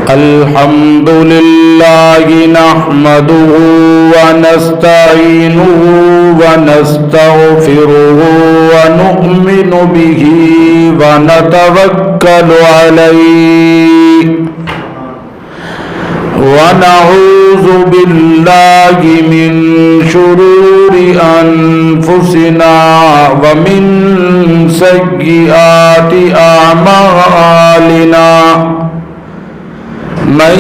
الحمد لله نحمده ونستعينه ونستغفره ونؤمن به ونتوكل عليه ونعوذ بالله من شرور أنفسنا ومن سيئات أعمالنا من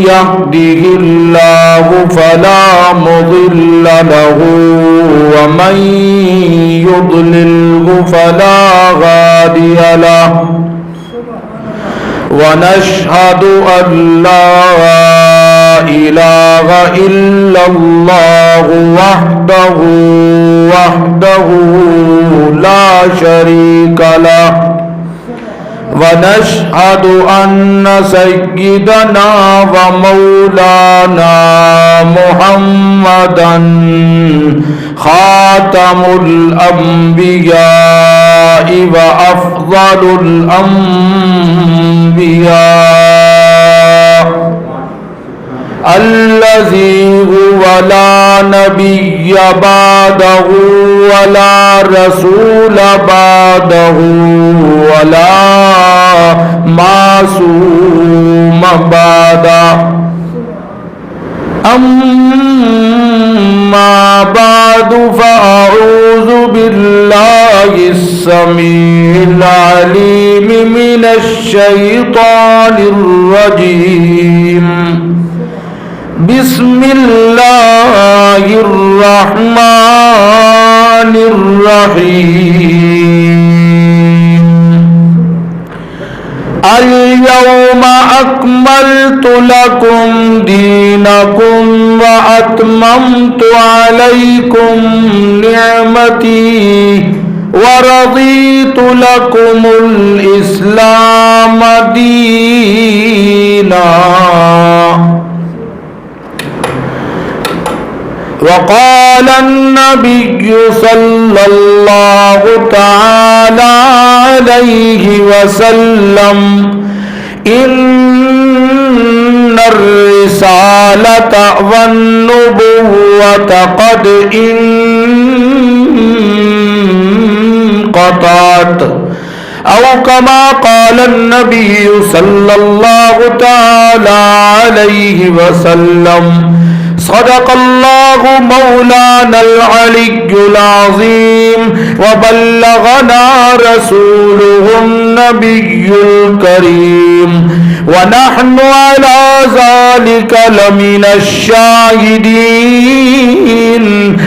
يهده الله فلا مضل له ومن يضلله فلا هادي له ونشهد أن لا إله إلا الله وحده لا شريك له ونشهد أن سيدنا ومولانا محمدا خاتم الأنبياء وأفضل الأنبياء الذي هو لا نبي بعده ولا رسول بعده ولا معصوم بعده أما بعد فأعوذ بالله السميع العليم من الشيطان الرجيم بسم الله الرحمن الرحيم اليوم أكملت لكم دينكم وأتممت عليكم نعمتي ورضيت لكم الإسلام دينا وقال النبي صلى الله تعالى عليه وسلم إن الرسالة والنبوة قد انقطعت أو كما قال النبي صلى الله تعالى عليه وسلم صدق الله مولانا العلي العظيم وبلغنا رسوله النبي الكريم ونحن على ذلك لمن الشاهدين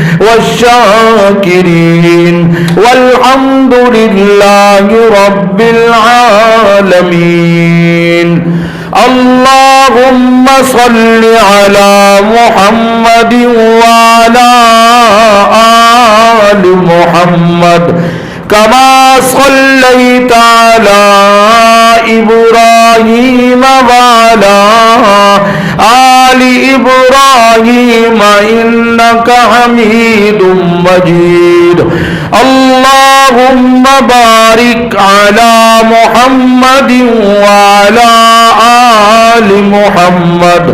والشاكرين والحمد لله رب العالمين اللهم صل على محمد وعلى آل محمد كما صليت على إبراهيم وعلى آل إبراهيم إنك حميد مجيد اللهم بارك على محمد وعلى آل محمد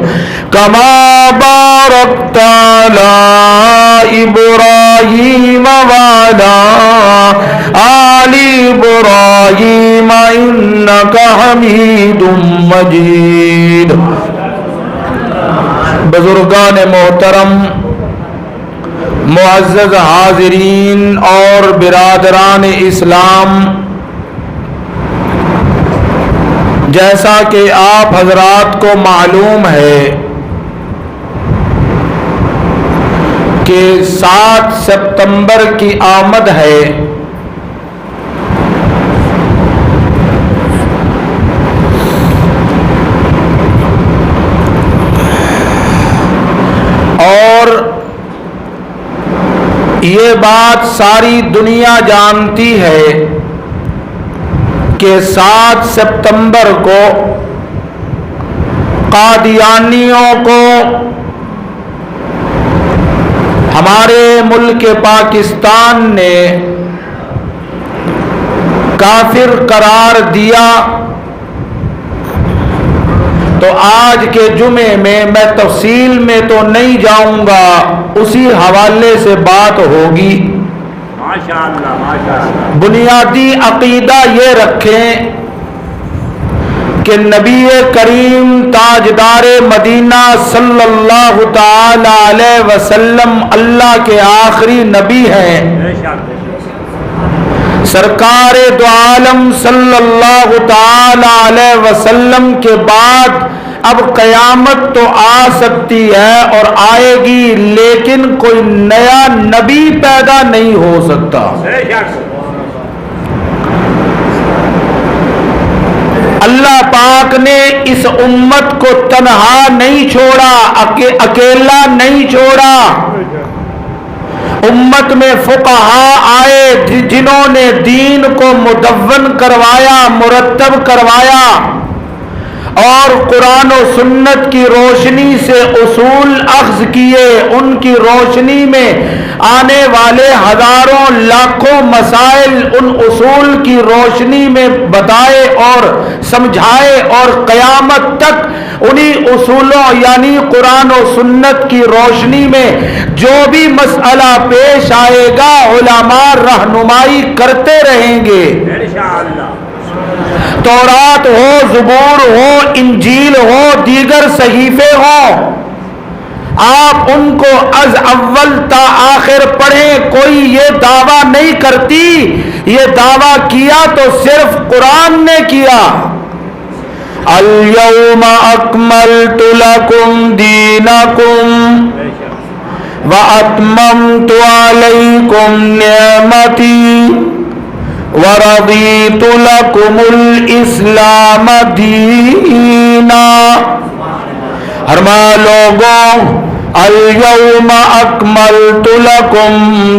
كما باركت على إبراهيم وعلى آل إبراهيم إنك حميد مجيد بزرگان محترم، معزز حاضرین اور برادران اسلام، جیسا کہ آپ حضرات کو معلوم ہے کہ 7 ستمبر کی آمد ہے اور یہ بات ساری دنیا جانتی ہے کہ 7 ستمبر کو قادیانیوں کو ہمارے ملک پاکستان نے کافر قرار دیا تو آج کے جمعے میں تفصیل میں تو نہیں جاؤں گا، اسی حوالے سے بات ہوگی۔ ماشاءاللہ ماشاءاللہ۔ بنیادی عقیدہ یہ رکھیں کہ نبی کریم تاجدار مدینہ صلی اللہ تعالی علیہ وسلم اللہ کے آخری نبی ہیں۔ بے شک سرکار دو عالم صلی اللہ تعالی علیہ وسلم کے بعد اب قیامت تو آ سکتی ہے اور آئے گی، لیکن کوئی نیا نبی پیدا نہیں ہو سکتا۔ بے شک اللہ پاک نے اس امت کو تنہا نہیں چھوڑا، اکیلا نہیں چھوڑا۔ امت میں فقہاء آئے جنہوں نے دین کو مدون کروایا، مرتب کروایا، اور قرآن و سنت کی روشنی سے اصول اخذ کیے، ان کی روشنی میں آنے والے ہزاروں لاکھوں مسائل ان اصول کی روشنی میں بتائے اور سمجھائے، اور قیامت تک انہی اصولوں یعنی قرآن و سنت کی روشنی میں جو بھی مسئلہ پیش آئے گا علماء رہنمائی کرتے رہیں گے۔ انشاءاللہ۔ تورات ہو، زبور ہو، انجیل ہو، دیگر صحیفے ہوں، آپ ان کو از اول تا آخر پڑھیں۔ کوئی یہ دعویٰ نہیں کرتی، یہ دعویٰ کیا تو صرف قرآن نے کیا۔ اليوم اکملت لکم دینکم واتممت علیکم نعمتی وَرَضِيتُ لَكُمُ الْإِسْلَامَ دِينًا۔ فرمایا لوگوں، الْيَوْمَ أَكْمَلْتُ لَكُمْ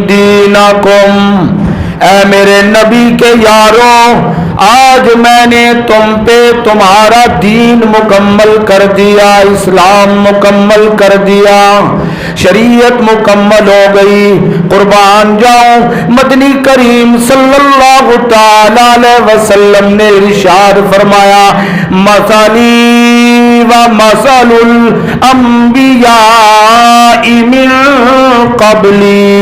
دِينَكُمْ، اے میرے نبی کے یاروں، آج میں نے تم پہ تمہارا دین مکمل کر دیا، اسلام مکمل کر دیا، شریعت مکمل ہو گئی۔ قربان جاؤں، مدنی کریم صلی اللہ تعالی علیہ وسلم نے ارشاد فرمایا، مثلی و مثل الانبیاء من قبلی،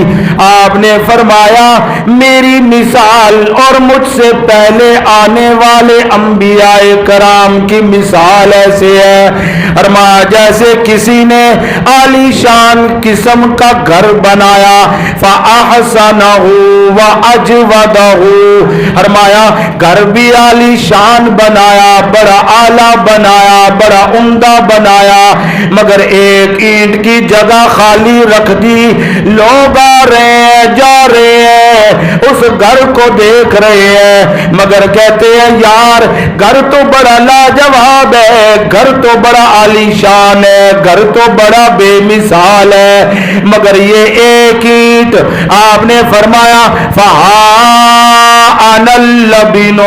آپ نے فرمایا میری مثال اور مجھ سے پہلے آنے والے انبیاء کرام کی مثال ایسے ہے، فرمایا جیسے کسی نے عالی شان قسم کا گھر بنایا، فَأَحْسَنَهُ وَأَجْوَدَهُ، فرمایا گھر بھی عالی شان بنایا، بڑا اعلیٰ بنایا، بڑا عمدہ بنایا، مگر ایک اینٹ کی جگہ خالی رکھ دی، لوگ آ رہے ہیں جا رہے ہیں، اس گھر کو دیکھ رہے ہیں، مگر کہتے ہیں یار گھر تو بڑا لاجواب ہے، گھر تو بڑا عالی شان ہے، گھر تو بڑا بے مثال ہے، مگر یہ ایک اینٹ، آپ نے فرمایا فَهَا أَنَا اللَّبِنُ،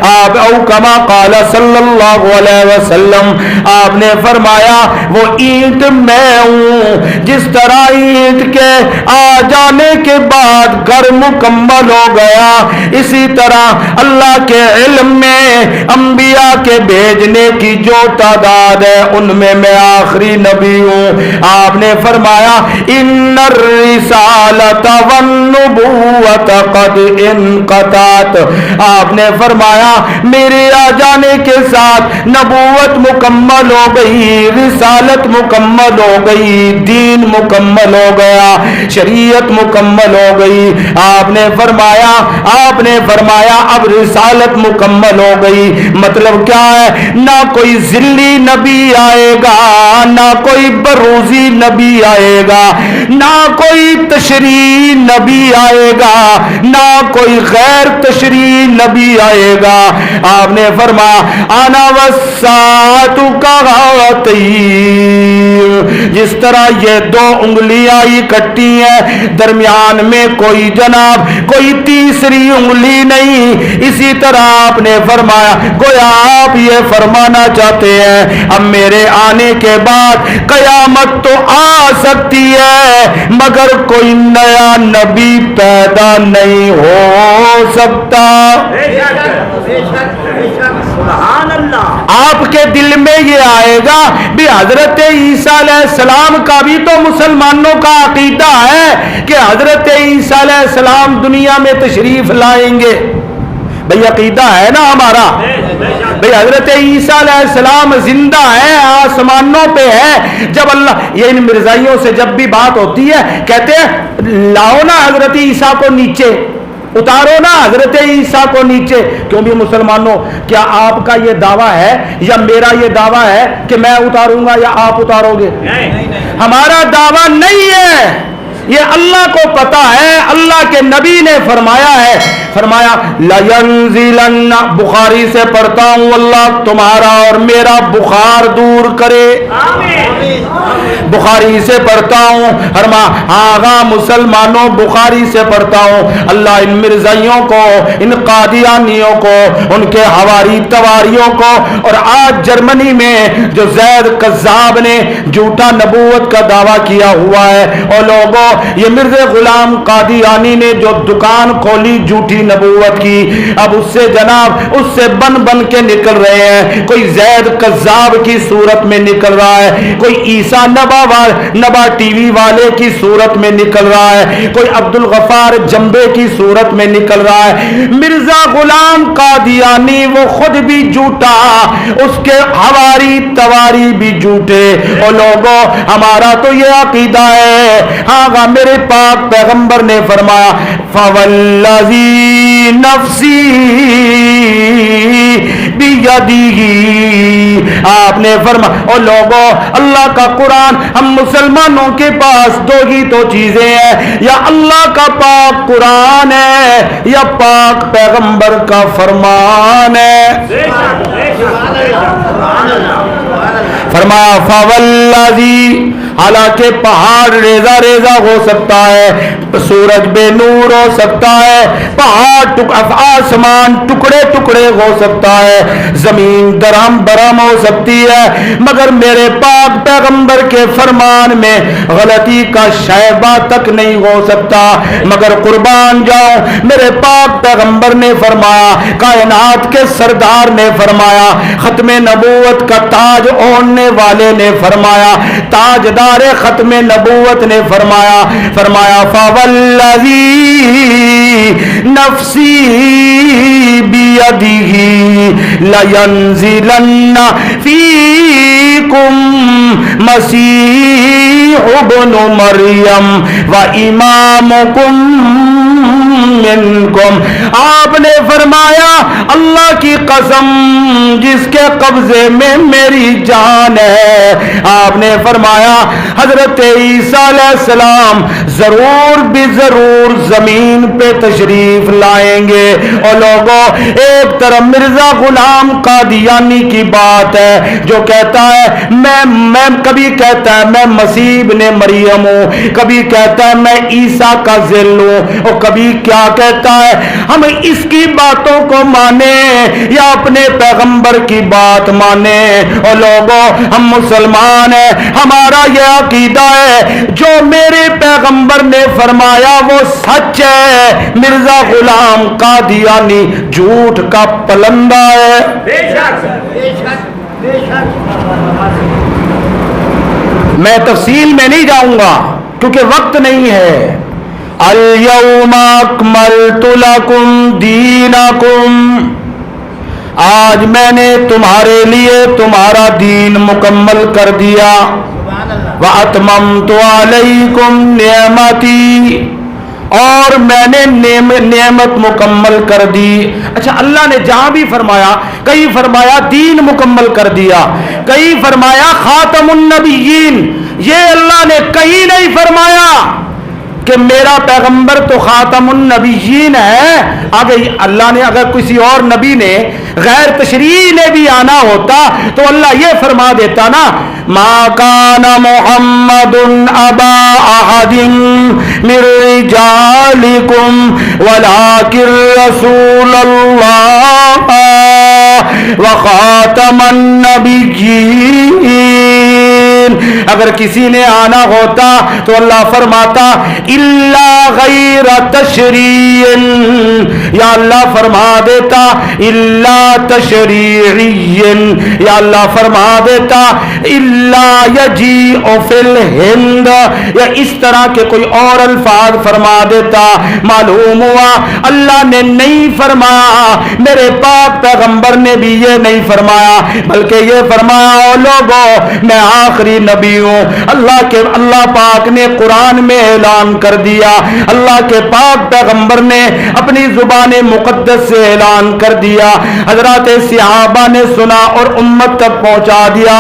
آپ او کما قال صلی اللہ علیہ وسلم، آپ نے فرمایا وہ اینٹ میں ہوں۔ جس طرح اینٹ کے آ جانے کے بعد گھر مکمل ہو گیا، اسی طرح اللہ کے علم میں انبیاء کے بھیجنے کی جو تعداد ہے ان میں آخری نبی ہوں۔ آپ نے فرمایا ان الرسالۃ والنبوۃ قد انقطعت، آپ نے فرمایا میرے آ جانے کے ساتھ نبوت مکمل ہو گئی، رسالت مکمل ہو گئی، دین مکمل ہو گیا، شریعت مکمل ہو گئی۔ آپ نے فرمایا اب رسالت مکمل ہو گئی، مطلب کیا ہے؟ نہ کوئی ذلی نبی آئے گا، نہ کوئی بروزی نبی آئے گا، نہ کوئی تشریعی نبی آئے گا، نہ کوئی غیر تشریعی نبی آئے گا۔ آپ نے فرمایا انا والساعۃ کہاتین، جس طرح یہ دو انگلیاں اکٹھی ہیں درمیان میں کوئی جناب کوئی تیسری انگلی نہیں، اسی طرح آپ نے فرمایا گویا آپ یہ فرمانا چاہتے ہیں اب میرے آنے کے بعد قیامت تو آ سکتی ہے مگر کوئی نیا نبی پیدا نہیں ہو سکتا۔ بے شک بے شک بے شک سبحان اللہ۔ آپ کے دل میں یہ آئے گا بھی حضرت عیسیٰ علیہ السلام کا بھی تو مسلمانوں کا عقیدہ ہے کہ حضرت عیسیٰ علیہ السلام دنیا میں تشریف لائیں گے، بھئی عقیدہ ہے نا ہمارا، بھئی حضرت عیسیٰ علیہ السلام زندہ ہے، آسمانوں پہ ہے۔ جب اللہ یہ ان مرزائیوں سے جب بھی بات ہوتی ہے کہتے ہیں لاؤ نا حضرت عیسیٰ کو نیچے، اتارو نا حضرت عیسیٰ کو نیچے۔ کیوں بھی مسلمانوں کیا آپ کا یہ دعویٰ ہے یا میرا یہ دعویٰ ہے کہ میں اتاروں گا یا آپ اتارو گے؟ ہمارا دعویٰ نہیں ہے، یہ اللہ کو پتا ہے، اللہ کے نبی نے فرمایا ہے، فرمایا لَيَنزِلَنَّ، بخاری سے پڑھتا ہوں اللہ تمہارا اور میرا بخار دور کرے، بخاری سے پڑھتا ہوں، فرما آغا مسلمانوں بخاری سے پڑھتا ہوں، اللہ ان مرزائیوں کو، ان قادیانیوں کو، ان کے حواری تواریوں کو، اور آج جرمنی میں جو زید قذاب نے جھوٹا نبوت کا دعویٰ کیا ہوا ہے، اور لوگوں یہ مرزا غلام قادیانی نے جو دکان کھولی جھوٹی نبوت کی، اب اس سے جناب اس سے بن بن کے نکل رہے ہیں، کوئی زید قذاب کی صورت میں نکل رہا ہے، کوئی عیسیٰ نبا ٹی وی والے کی صورت میں نکل رہا ہے، کوئی عبد الغفار جنبے کی صورت میں نکل رہا ہے۔ مرزا غلام قادیانی وہ خود بھی جھوٹا، اس کے حواری تواری بھی جھوٹے، اور لوگوں ہمارا تو یہ عقیدہ ہے، ہاں میرے پاک پیغمبر نے فرمایا فوالذی نفسی بیدہ، آپ نے فرمایا اور لوگوں اللہ کا قرآن، ہم مسلمانوں کے پاس دو ہی تو چیزیں ہیں، یا اللہ کا پاک قرآن ہے یا پاک پیغمبر کا فرمان ہے۔ فرمایا فوالذی، حالانکہ پہاڑ ریزہ ریزہ ہو سکتا ہے، سورج بے نور ہو سکتا ہے، پہاڑ آسمان ٹکڑے ٹکڑے ہو سکتا ہے، زمین درہم برہم ہو سکتی ہے، مگر میرے پاک پیغمبر کے فرمان میں غلطی کا شائبہ تک نہیں ہو سکتا، مگر قربان جاؤ میرے پاک پیغمبر نے فرمایا، کائنات کے سردار نے فرمایا، ختم نبوت کا تاج اوڑھنے والے نے فرمایا، تاجدار ختم نبوت نے فرمایا فوالذی نفسی بیدہ لینزلن فیکم مسیح ابن مریم و امامکم منکم۔ آپ نے فرمایا اللہ کی قسم جس کے قبضے میں میری جان ہے، آپ نے فرمایا حضرت عیسیٰ علیہ السلام ضرور بھی ضرور زمین پہ تشریف لائیں گے۔ اور لوگوں ایک طرف مرزا غلام قادیانی کی بات ہے جو کہتا ہے میں کبھی کہتا ہے میں مسیح ابن مریم ہوں، کبھی کہتا ہے میں عیسیٰ کا ذل ہوں، اور کبھی کیا کہتا ہے ہم اس کی باتوں کو مانیں یا اپنے پیغمبر کی بات مانیں۔ اور لوگوں ہم مسلمان ہیں، ہمارا یہ عقیدہ ہے جو میرے پیغمبر نے فرمایا وہ سچ ہے، مرزا غلام قادیانی جھوٹ کا پلندہ ہے۔ بے شک بے شک بے شک۔ میں تفصیل میں نہیں جاؤں گا کیونکہ وقت نہیں ہے۔ الیوم اکملت لکم دینکم، آج میں نے تمہارے لیے تمہارا دین مکمل کر دیا۔ وَأَتْمَمْتُ عَلَيْكُمْ نِعْمَتِي، اور میں نے نعمت مکمل کر دی۔ اچھا اللہ نے جہاں بھی فرمایا، کہیں فرمایا دین مکمل کر دیا، کہیں فرمایا خاتم النبیین، یہ اللہ نے کہیں نہیں فرمایا کہ میرا پیغمبر تو خاتم النبیین ہے. آگے اللہ نے اگر کسی اور نبی نے غیر تشریعی نے بھی آنا ہوتا تو اللہ یہ فرما دیتا نا ما کان محمد ابا احد من رجالکم ولکن رسول اللہ وخاتم النبیین. اگر کسی نے آنا ہوتا تو اللہ فرماتا الا غیر تشریع, یا اللہ فرما دیتا الا تشریعی, یا اللہ فرما دیتا الا یجیء فی الہند, یا اس طرح کے کوئی اور الفاظ فرما دیتا. معلوم ہوا اللہ نے نہیں فرمایا, میرے پاک پیغمبر نے بھی یہ نہیں فرمایا, بلکہ یہ فرمایا او لوگوں میں آخری نبی ہوں. اللہ پاک نے قرآن میں اعلان کر دیا, اللہ کے پاک پیغمبر نے اپنی زبان مقدس سے اعلان کر دیا, حضرات صحابہ نے سنا اور امت تک پہنچا دیا.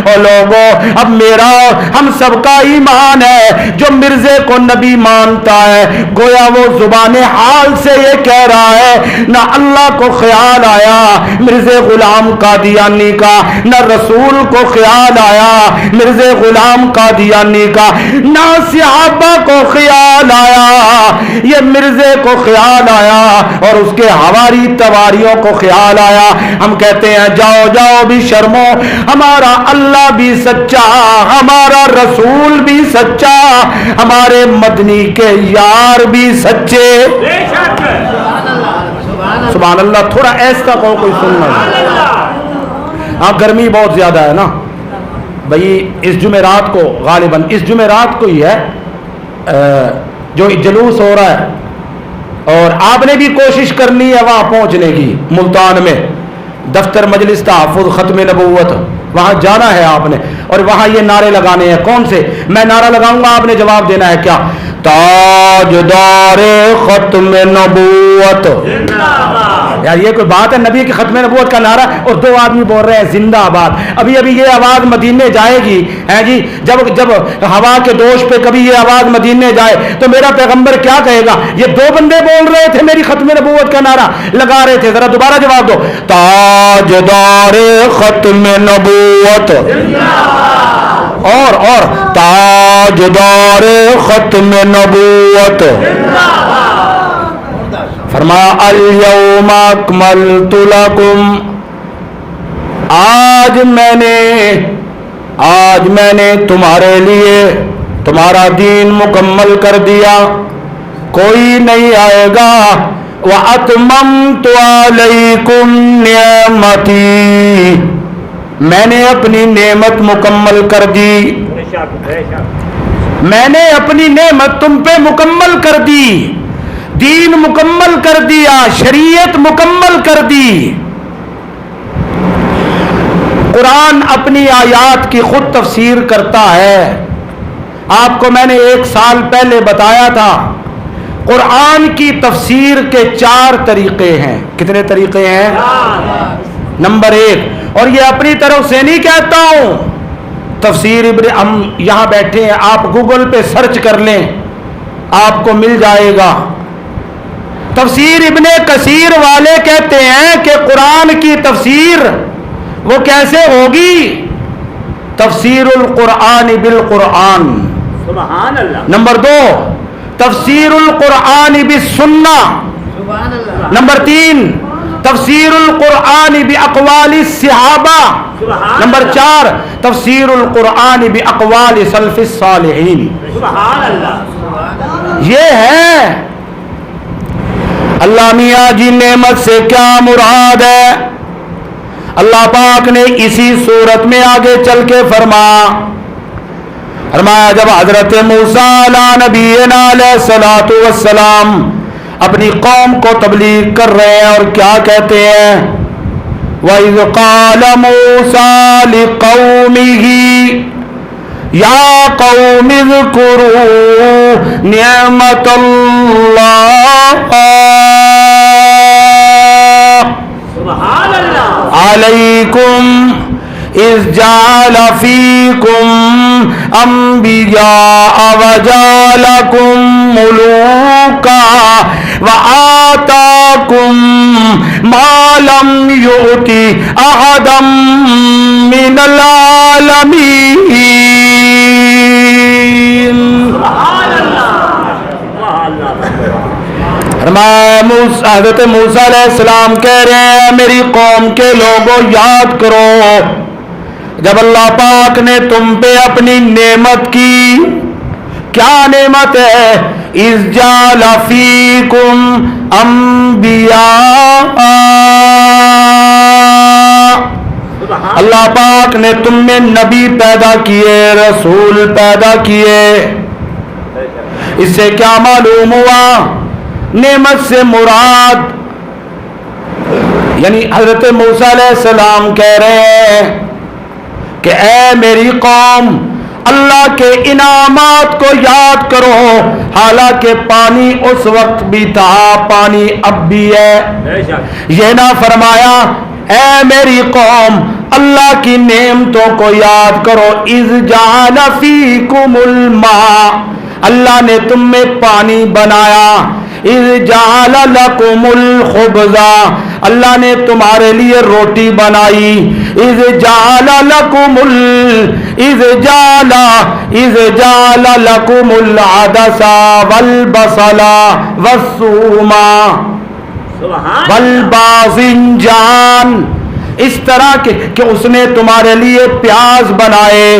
اور لوگوں اب میرا ہم سب کا ایمان ہے جو مرزے کو نبی مانتا ہے گویا وہ زبان حال سے یہ کہہ رہا ہے نہ اللہ کو خیال آیا مرزے غلام قادیانی کا, نہ رسول کو خیال آیا مرزے غلام قادیانی کا, نہ صحابہ کو خیال آیا, یہ مرزے کو خیال آیا اور اس کے حواری تواریوں کو خیال آیا. ہم کہتے ہیں جاؤ جاؤ بھی شرمو, ہمارا اللہ بھی سچا, ہمارا رسول بھی سچا, ہمارے مدنی کے یار بھی سچے. سبحان اللہ. تھوڑا ایسا کہو کوئی سننا. ہاں گرمی بہت زیادہ ہے نا بھئی, اس جمعرات کو غالباً اس جمعرات کو ہی ہے جو جلوس ہو رہا ہے, اور آپ نے بھی کوشش کرنی ہے وہاں پہنچنے کی. ملتان میں دفتر مجلس تحفظ ختم نبوت, وہاں جانا ہے آپ نے, اور وہاں یہ نعرے لگانے ہیں. کون سے؟ میں نعرہ لگاؤں گا, آپ نے جواب دینا ہے کیا؟ تاجدار ختم نبوت. یار یہ کوئی بات ہے؟ نبی کی ختم نبوت کا نعرہ اور دو آدمی بول رہے ہیں زندہ آباد. ابھی یہ آواز مدینے جائے گی ہے جی, جب ہوا کے دوش پہ کبھی یہ آواز مدینے جائے تو میرا پیغمبر کیا کہے گا؟ یہ دو بندے بول رہے تھے میری ختم نبوت کا نعرہ لگا رہے تھے, ذرا دوبارہ جواب دو. تاجدار ختم نبوت اور تاجدار ختم نبوت. فرمایا الیوم اکملت لکم, آج میں نے تمہارے لیے تمہارا دین مکمل کر دیا, کوئی نہیں آئے گا. وَأَتْمَمْتُ عَلَيْكُمْ نِعْمَتِي, میں نے اپنی نعمت مکمل کر دی, میں نے اپنی نعمت تم پہ مکمل کر دی, دین مکمل کر دیا, شریعت مکمل کر دی. قرآن اپنی آیات کی خود تفسیر کرتا ہے. آپ کو میں نے 1 سال پہلے بتایا تھا قرآن کی تفسیر کے 4 طریقے ہیں. کتنے طریقے ہیں؟ نمبر 1, اور یہ اپنی طرف سے نہیں کہتا ہوں, تفسیر ہم یہاں بیٹھے ہیں, آپ گوگل پہ سرچ کر لیں آپ کو مل جائے گا. تفسیر ابن کثیر والے کہتے ہیں کہ قرآن کی تفسیر وہ کیسے ہوگی؟ تفسیر القرآن بالقرآن. سبحان اللہ. نمبر 2 تفسیر القرآن بالسنہ. سبحان اللہ. نمبر 3 تفسیر القرآن باقوال الصحابہ. نمبر 4 تفسیر القرآن باقوال سلف الصالحین. سبحان اللہ. یہ ہے اللہ میاں جی نعمت سے کیا مراد ہے. اللہ پاک نے اسی صورت میں آگے چل کے فرمایا جب حضرت موسیٰ علیہ نبینا علیہ الصلوۃ والسلام اپنی قوم کو تبلیغ کر رہے ہیں اور کیا کہتے ہیں؟ وَإِذْ قَالَ مُوسَىٰ لِقَوْمِهِ یا قوم اذکروا نعمت اللہ علیکم اذ جعل فیکم انبیاء وجعلکم ملوکا وآتاکم ما لم یؤت احدا من العالمین. حضرت موسیٰ علیہ السلام کہہ رہے ہیں میری قوم کے لوگوں یاد کرو جب اللہ پاک نے تم پہ اپنی نعمت کی. کیا نعمت ہے؟ اذ جعل فیکم انبیاء. اللہ پاک نے تم میں نبی پیدا کیے، رسول پیدا کیے. اس سے کیا معلوم ہوا؟ نعمت سے مراد یعنی حضرت موسیٰ علیہ السلام کہہ رہے ہیں کہ اے میری قوم اللہ کے انعامات کو یاد کرو. حالانکہ پانی اس وقت بھی تھا، پانی اب بھی ہے. یہ نہ فرمایا اے میری قوم اللہ کی نعمتوں کو یاد کرو. اذ جعل فیکم الماء، اللہ نے تم میں پانی بنایا. اذ جعل لکم الخبز، اللہ نے تمہارے لیے روٹی بنائی. اذ جعل لکم العدس والبصل والثوم والباذنجان. اس طرح کہ اس نے تمہارے لیے پیاز بنائے،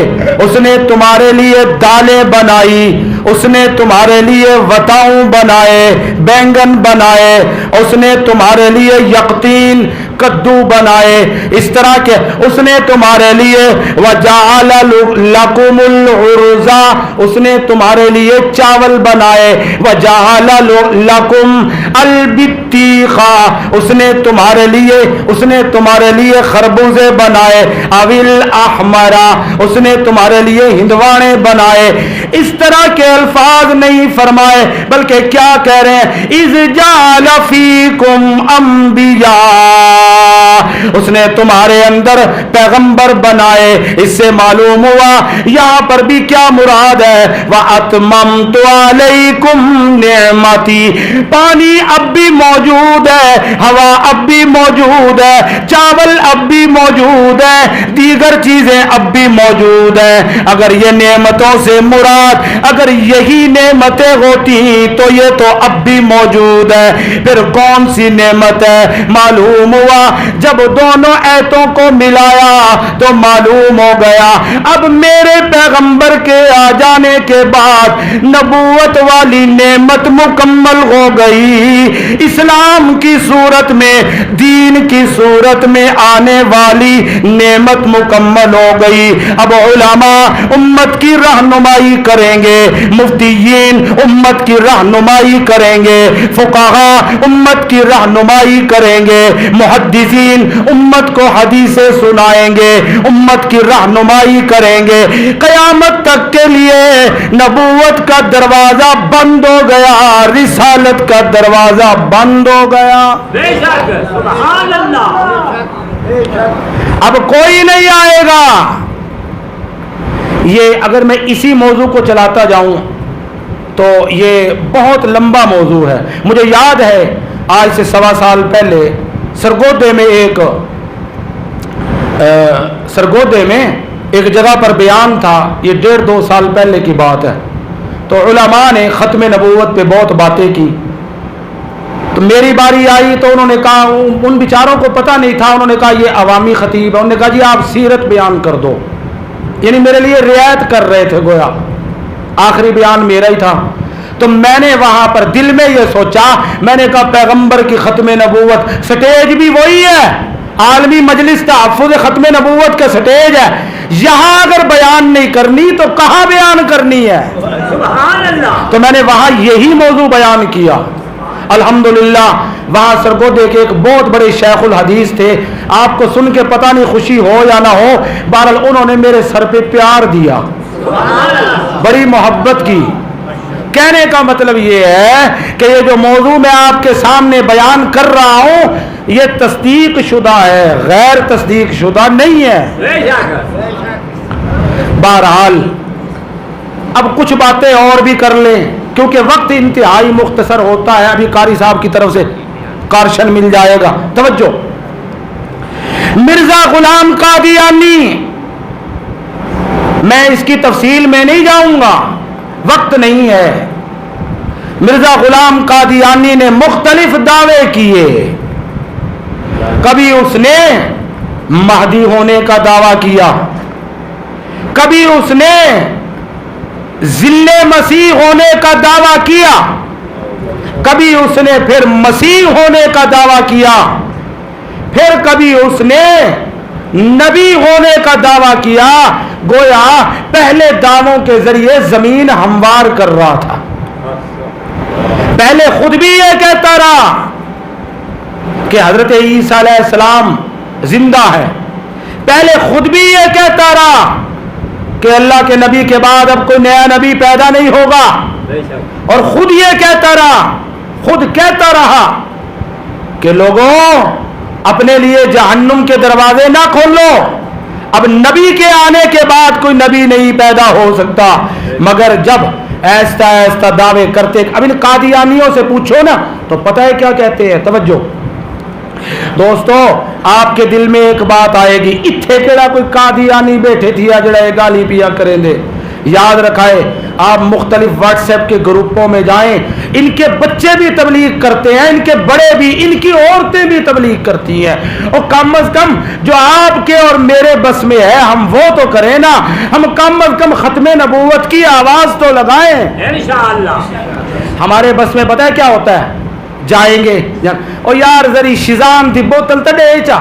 اس نے تمہارے لیے دالیں بنائی، اس نے تمہارے لیے وتاؤں بنائے، بینگن بنائے، اس نے تمہارے لیے یقطین کدو بنائے. اس طرح کہ اس نے تمہارے لیے وجعل لکم العرض، اس نے تمہارے لیے چاول بنائے. وجعل لکم البطیخ، اس نے تمہارے لیے خربوزے بنائے. اویل احمرا، اس نے تمہارے لیے ہندوانے بنائے. اس طرح کے الفاظ نہیں فرمائے بلکہ کیا کہہ رہے ہیں؟ اذ جعل فیکم انبیاء، اس نے تمہارے اندر پیغمبر بنائے. اس سے معلوم ہوا یہاں پر بھی کیا مراد ہے؟ وَأَتْمَمْتُ عَلَيْكُمْ نِعْمَتِي، پانی اب بھی موجود ہے، ہوا اب بھی موجود ہے، چاول اب بھی موجود ہے، دیگر چیزیں اب بھی موجود ہیں. اگر یہ نعمتوں سے مراد اگر یہی نعمتیں ہوتی تو یہ تو اب بھی موجود ہے. پھر کون سی نعمت ہے؟ معلوم ہوا جب دونوں ایتوں کو ملایا تو معلوم ہو گیا اب میرے پیغمبر کے آ جانے کے بعد نبوت والی نعمت مکمل ہو گئی. اسلام کی صورت میں، دین کی صورت میں آنے والی نعمت مکمل ہو گئی. اب علماء امت کی رہنمائی کریں گے، مفتیین امت کی رہنمائی کریں گے، فقہاء امت کی رہنمائی کریں گے، محدثین امت کو حدیثیں سنائیں گے، امت کی رہنمائی کریں گے. قیامت تک کے لیے نبوت کا دروازہ بند ہو گیا، رسالت کا دروازہ بند ہو گیا. بے شک، سبحان اللہ. اب کوئی نہیں آئے گا. یہ اگر میں اسی موضوع کو چلاتا جاؤں تو یہ بہت لمبا موضوع ہے. مجھے یاد ہے آج سے 1.25 سال پہلے سرگودے میں ایک جگہ پر بیان تھا. یہ 1.5-2 سال پہلے کی بات ہے. تو علماء نے ختم نبوت پہ بہت باتیں کی. تو میری باری آئی تو انہوں نے کہا، ان بیچاروں کو پتہ نہیں تھا، انہوں نے کہا یہ عوامی خطیب ہے. انہوں نے کہا جی آپ سیرت بیان کر دو. یعنی میرے لیے رعایت کر رہے تھے، گویا آخری بیان میرا ہی تھا. تو میں نے وہاں پر دل میں یہ سوچا، میں نے کہا پیغمبر کی ختم نبوت سٹیج بھی وہی ہے، عالمی مجلس تحفظ ختم نبوت کا سٹیج ہے. یہاں اگر بیان نہیں کرنی تو کہاں بیان کرنی ہے؟ سبحان اللہ. تو میں نے وہاں یہی موضوع بیان کیا. الحمدللہ وہاں سرگودے کے ایک بہت بڑے شیخ الحدیث تھے. آپ کو سن کے پتہ نہیں خوشی ہو یا نہ ہو، بہرحال انہوں نے میرے سر پہ پیار دیا، بڑی محبت کی. کہنے کا مطلب یہ ہے کہ یہ جو موضوع میں آپ کے سامنے بیان کر رہا ہوں یہ تصدیق شدہ ہے، غیر تصدیق شدہ نہیں ہے. بہرحال اب کچھ باتیں اور بھی کر لیں کیونکہ وقت انتہائی مختصر ہوتا ہے. ابھی قاری صاحب کی طرف سے کارشن مل جائے گا. توجہ. مرزا غلام قادیانی، میں اس کی تفصیل میں نہیں جاؤں گا، وقت نہیں ہے. مرزا غلام قادیانی نے مختلف دعوے کیے. کبھی اس نے مہدی ہونے کا دعویٰ کیا، کبھی اس نے ذل مسیح ہونے کا دعویٰ کیا، کبھی اس نے پھر مسیح ہونے کا دعویٰ کیا، پھر کبھی اس نے نبی ہونے کا دعویٰ کیا. گویا پہلے دعووں کے ذریعے زمین ہموار کر رہا تھا. پہلے خود بھی یہ کہتا رہا کہ حضرت عیسیٰ علیہ السلام زندہ ہے. پہلے خود بھی یہ کہتا رہا کہ اللہ کے نبی کے بعد اب کوئی نیا نبی پیدا نہیں ہوگا. اور خود یہ کہتا رہا کہ لوگوں اپنے لیے جہنم کے دروازے نہ کھولو، اب نبی کے آنے کے بعد کوئی نبی نہیں پیدا ہو سکتا. مگر جب ایسا ایسا دعوے کرتے، اب ان قادیانیوں سے پوچھو نا تو پتہ ہے کیا کہتے ہیں. توجہ دوستو، آپ کے دل میں ایک بات آئے گی، اتھے کیڑا کوئی قادیانی بیٹھے تھی جڑا یہ گالی پیا کریں دے. یاد رکھائے، آپ مختلف واٹس ایپ کے گروپوں میں جائیں، ان کے بچے بھی تبلیغ کرتے ہیں، ان کے بڑے بھی، ان کی عورتیں بھی تبلیغ کرتی ہیں. اور کم از کم جو آپ کے اور میرے بس میں ہے ہم وہ تو کریں نا. ہم کم از کم ختم نبوت کی آواز تو لگائیں انشاءاللہ. ہمارے بس میں پتہ ہے کیا ہوتا ہے؟ جائیں گے او یار ذری شیزان تھی بوتل تڈے چا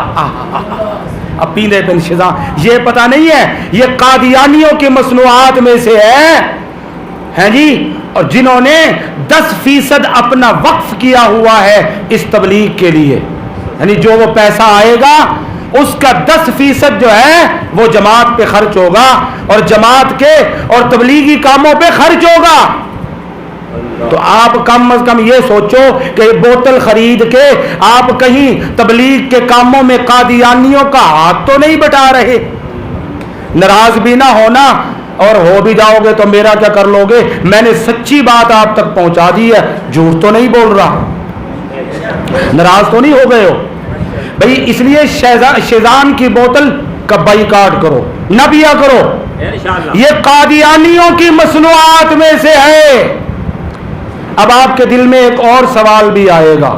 اب پیندے پن شیزان. یہ پتہ نہیں ہے یہ قادیانیوں کی مصنوعات میں سے ہے جی، اور جنہوں نے 10% اپنا وقف کیا ہوا ہے اس تبلیغ کے لیے. یعنی جو وہ پیسہ آئے گا اس کا 10% جو ہے وہ جماعت پہ خرچ ہوگا اور جماعت کے اور تبلیغی کاموں پہ خرچ ہوگا. تو آپ کم از کم یہ سوچو کہ بوتل خرید کے آپ کہیں تبلیغ کے کاموں میں قادیانیوں کا ہاتھ تو نہیں بٹا رہے. ناراض بھی نہ ہونا، اور ہو بھی جاؤ گے تو میرا کیا کر لو گے. میں نے سچی بات آپ تک پہنچا دی ہے، جھوٹ تو نہیں بول رہا. ناراض تو نہیں ہو گئے ہو بھئی؟ اس لیے شیزان کی بوتل کا بائیکاٹ کرو، نہ پیا کرو. یہ قادیانیوں کی مصنوعات میں سے ہے. اب آپ کے دل میں ایک اور سوال بھی آئے گا،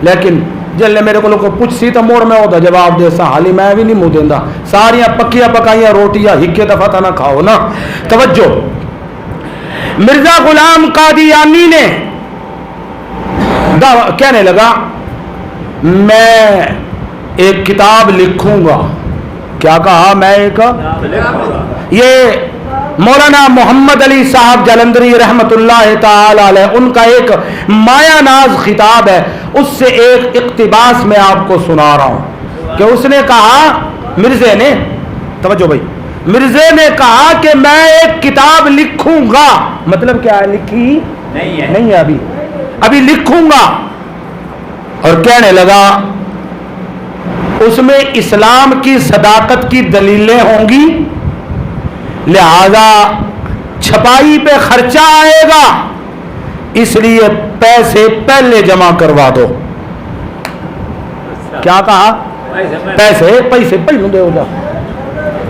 لیکن جل نے میرے کو پوچھ سی تو موڑ میں ہوتا جواب دے سا، حالی میں بھی نہیں منہ دینا. ساریاں پکیاں پکائیاں روٹیاں ہکے دفعہ تھا نہ کھاؤ نا. توجہ. مرزا غلام قادیانی نے کہنے لگا میں ایک کتاب لکھوں گا. کیا کہا؟ میں ایک، یہ مولانا محمد علی صاحب جلندری رحمت اللہ تعالی علیہ ان کا ایک مایا ناز خطاب ہے، اس سے ایک اقتباس میں آپ کو سنا رہا ہوں کہ اس نے کہا، مرزے نے، توجہ بھائی، مرزے نے کہا کہ میں ایک کتاب لکھوں گا. مطلب کیا ہے؟ لکھی نہیں ہے ابھی لکھوں گا. اور کہنے لگا اس میں اسلام کی صداقت کی دلیلیں ہوں گی، لہذا چھپائی پہ خرچہ آئے گا، اس لیے پیسے پہلے جمع کروا دو. کیا کہا؟ پیسے پہلے ہو جا،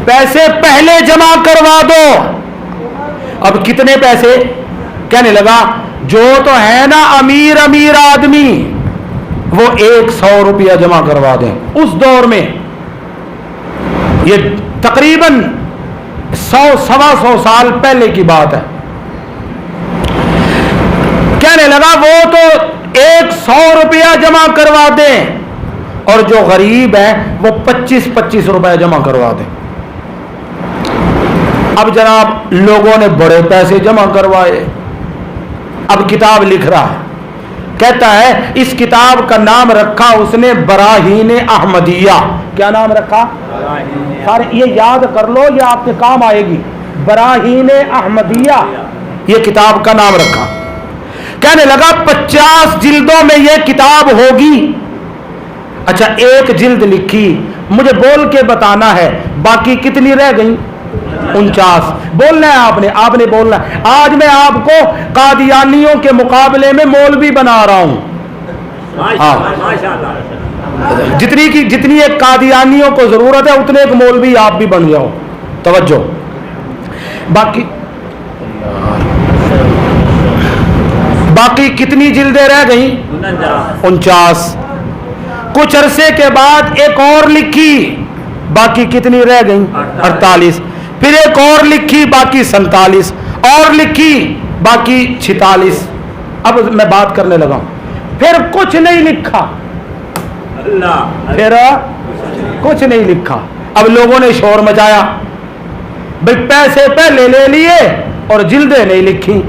پیسے پہلے جمع کروا دو. اب کتنے پیسے؟ کہنے لگا جو تو ہے نا امیر آدمی وہ 100 روپیہ جمع کروا دیں. اس دور میں یہ تقریباً 100-125 سال پہلے کی بات ہے. کہنے لگا وہ تو 100 روپیہ جمع کروا دیں اور جو غریب ہے وہ 25 روپیہ جمع کروا دیں. اب جناب لوگوں نے بڑے پیسے جمع کروائے. اب کتاب لکھ رہا ہے، کہتا ہے اس کتاب کا نام رکھا اس نے براہین احمدیہ. کیا نام رکھا؟ سارے یہ یاد کر لو، یہ آپ کے کام آئے گی. براہین احمدیہ یہ کتاب کا نام رکھا. کہنے لگا 50 جلدوں میں یہ کتاب ہوگی. اچھا ایک جلد لکھی، مجھے بول کے بتانا ہے باقی کتنی رہ گئی؟ 49 بولنا ہے آپ نے بولنا ہے. آج میں آپ کو قادیانیوں کے مقابلے میں مولوی بنا رہا ہوں. جتنی ایک قادیانیوں کو ضرورت ہے اتنے ایک مولوی آپ بھی بن جاؤ. توجہ. باقی کتنی جلدیں رہ گئیں؟ 49. کچھ عرصے کے بعد ایک اور لکھی, باقی کتنی رہ گئیں؟ 48. پھر ایک اور لکھی, باقی 47. اور لکھی, باقی 46. اب میں بات کرنے لگا ہوں. پھر کچھ نہیں لکھا, پھر کچھ نہیں لکھا. اب لوگوں نے شور مچایا, بھئی پیسے پہلے لے لیے اور جلدیں نہیں لکھی.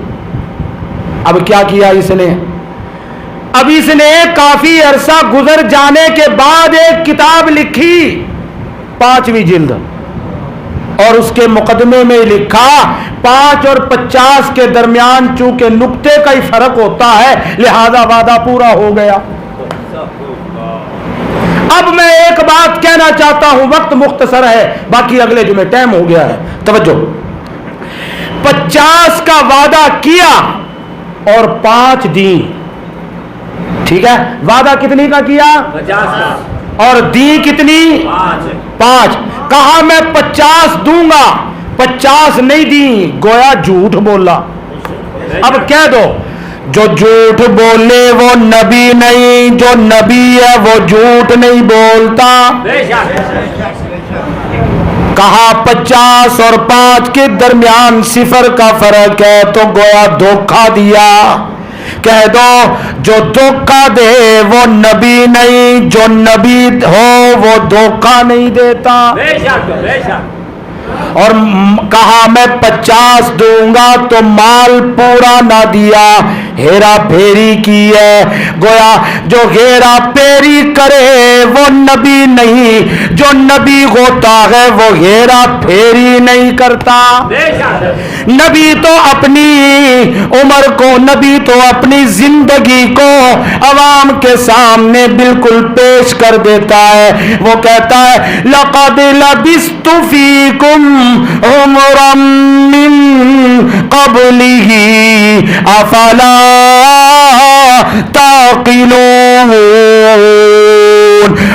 اب کیا کیا اس نے؟ اب اس نے کافی عرصہ گزر جانے کے بعد ایک کتاب لکھی, 5ویں جلد, اور اس کے مقدمے میں لکھا 5 اور 50 کے درمیان چونکہ نقطے کا ہی فرق ہوتا ہے لہذا وعدہ پورا ہو گیا. اب میں ایک بات کہنا چاہتا ہوں, وقت مختصر ہے, باقی اگلے جمعے ٹائم ہو گیا ہے. توجہ. 50 کا وعدہ کیا اور 5 دی. ٹھیک ہے, وعدہ کتنی کا کیا؟ 50 کا. اور دی کتنی؟ 5. کہا میں 50 دوں گا, 50 نہیں دی, گویا جھوٹ بولا. اب کہہ دو جو جھوٹ بولے وہ نبی نہیں, جو نبی ہے وہ جھوٹ نہیں بولتا. کہا 50 اور 5 کے درمیان 0 کا فرق ہے تو گویا دھوکہ دیا. کہہ دو جو دھوکہ دے وہ نبی نہیں, جو نبی ہو وہ دھوکہ نہیں دیتا. اور کہا میں 50 دوں گا تو مال پورا نہ دیا, ہیرا پھیری کی ہے. گویا جو ہیرا پھیری کرے وہ نبی نہیں, جو نبی ہوتا ہے وہ ہیرا پھیری نہیں کرتا. نبی تو اپنی عمر کو, نبی تو اپنی زندگی کو عوام کے سامنے بالکل پیش کر دیتا ہے. وہ کہتا ہے لقد لبثت فیکم عمرا من قبلہ افلا تعقلون.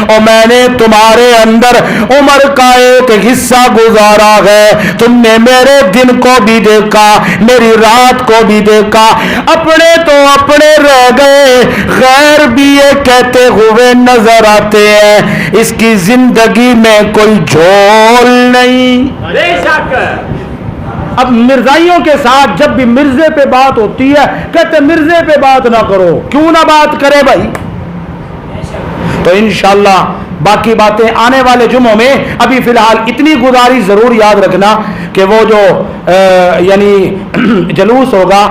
اور میں نے تمہارے اندر عمر کا ایک حصہ گزارا ہے, تم نے میرے دن کو بھی دیکھا, میری رات کو بھی دیکھا. اپنے تو اپنے رہ گئے, غیر بھی یہ کہتے ہوئے نظر آتے ہیں اس کی زندگی میں کوئی جھول نہیں. اب مرزائیوں کے ساتھ جب بھی مرزے پہ بات ہوتی ہے کہتے مرزے پہ بات نہ کرو. کیوں نہ بات کرے بھائی؟ تو انشاءاللہ باقی باتیں آنے والے جمعوں میں. ابھی فی الحال اتنی گزارش ضرور یاد رکھنا کہ وہ جو یعنی جلوس ہوگا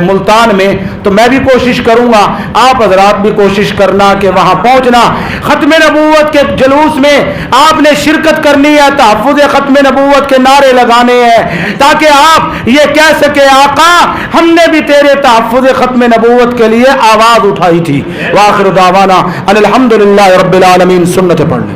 ملتان میں, تو میں بھی کوشش کروں گا, آپ حضرات بھی کوشش کرنا کہ وہاں پہنچنا. ختم نبوت کے جلوس میں آپ نے شرکت کرنی ہے, تحفظ ختم نبوت کے نعرے لگانے ہیں تاکہ آپ یہ کہہ سکے آقا ہم نے بھی تیرے تحفظ ختم نبوت کے لیے آواز اٹھائی تھی. وآخر دعوانا ان الحمدللہ رب العالمین. سنت پڑھ لیں.